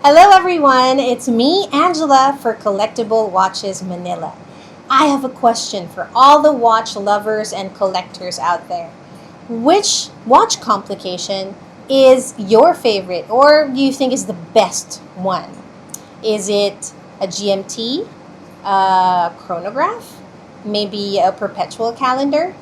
Hello everyone, it's me, Angela, for Collectible Watches Manila. I have a question for all the watch lovers and collectors out there. Which watch complication is your favorite or you think is the best one? Is it a GMT, a chronograph, maybe a perpetual calendar?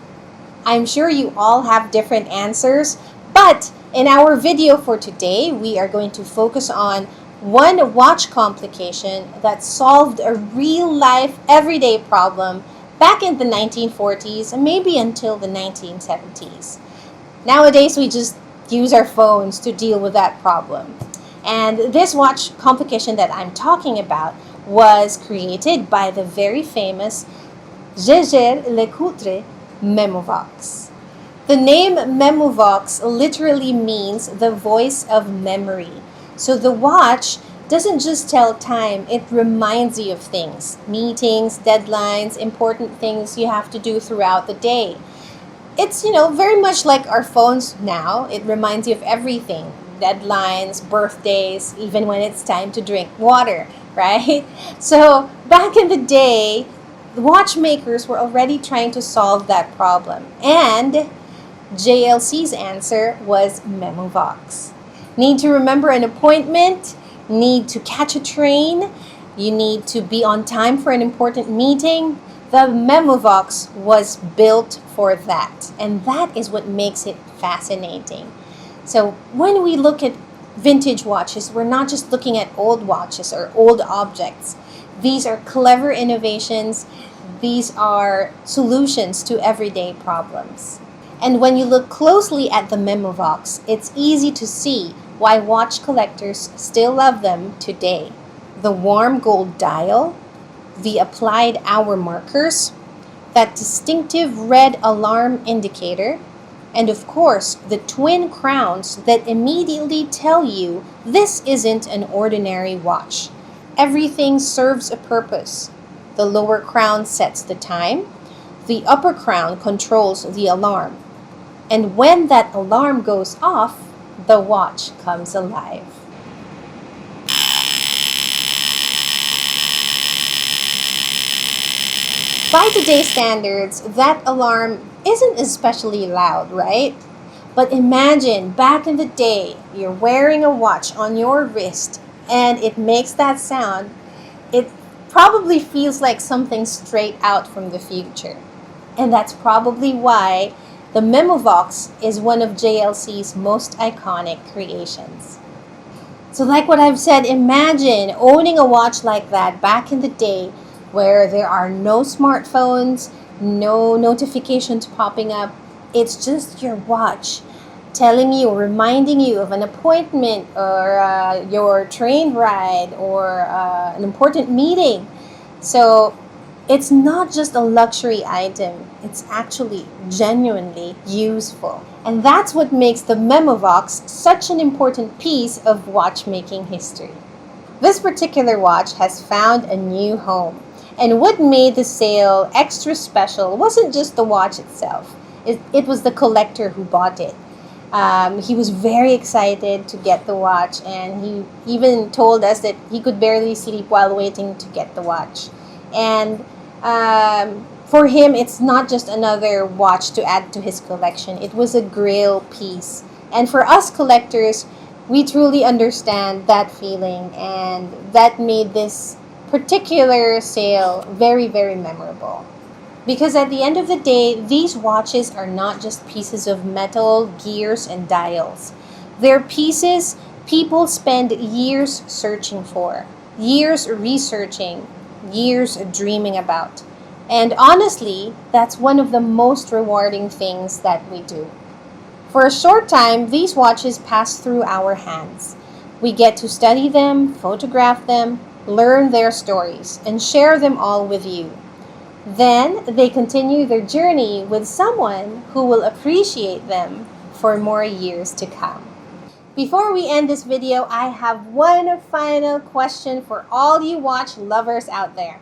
I'm sure you all have different answers, but in our video for today, we are going to focus on one watch complication that solved a real-life, everyday problem back in the 1940s and maybe until the 1970s. Nowadays, we just use our phones to deal with that problem. And this watch complication that I'm talking about was created by the very famous Jaeger-LeCoultre Memovox. The name Memovox literally means the voice of memory. So the watch doesn't just tell time, it reminds you of things, meetings, deadlines, important things you have to do throughout the day. It's, very much like our phones now. It reminds you of everything, deadlines, birthdays, even when it's time to drink water, right? So back in the day, the watchmakers were already trying to solve that problem. And JLC's answer was Memovox. Need to remember an appointment, need to catch a train, you need to be on time for an important meeting. The Memovox was built for that, and that is what makes it fascinating. So when we look at vintage watches, we're not just looking at old watches or old objects. These are clever innovations. These are solutions to everyday problems. And when you look closely at the Memovox, it's easy to see why watch collectors still love them today. The warm gold dial, the applied hour markers, that distinctive red alarm indicator, and of course, the twin crowns that immediately tell you this isn't an ordinary watch. Everything serves a purpose. The lower crown sets the time, the upper crown controls the alarm. And when that alarm goes off, the watch comes alive. By today's standards, that alarm isn't especially loud, right? But imagine back in the day, you're wearing a watch on your wrist and it makes that sound. It probably feels like something straight out from the future. And that's probably why the Memovox is one of JLC's most iconic creations. So like what I've said, imagine owning a watch like that back in the day where there are no smartphones, no notifications popping up. It's just your watch telling you, reminding you of an appointment or your train ride or an important meeting. So it's not just a luxury item, it's actually genuinely useful. And that's what makes the Memovox such an important piece of watchmaking history. This particular watch has found a new home. And what made the sale extra special wasn't just the watch itself. It was the collector who bought it. He was very excited to get the watch, and he even told us that he could barely sleep while waiting to get the watch. And for him, it's not just another watch to add to his collection. It was a grail piece. And for us collectors, we truly understand that feeling, and that made this particular sale very, very memorable. Because at the end of the day, these watches are not just pieces of metal, gears, and dials. They're pieces people spend years searching for, years researching, years dreaming about. And honestly, that's one of the most rewarding things that we do. For a short time, these watches pass through our hands. We get to study them, photograph them, learn their stories, and share them all with you. Then they continue their journey with someone who will appreciate them for more years to come. Before we end this video, I have one final question for all you watch lovers out there.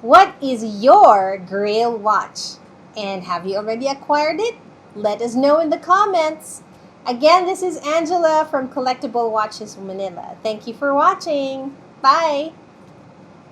What is your grail watch? And have you already acquired it? Let us know in the comments. Again, this is Angela from Collectible Watches Manila. Thank you for watching. Bye.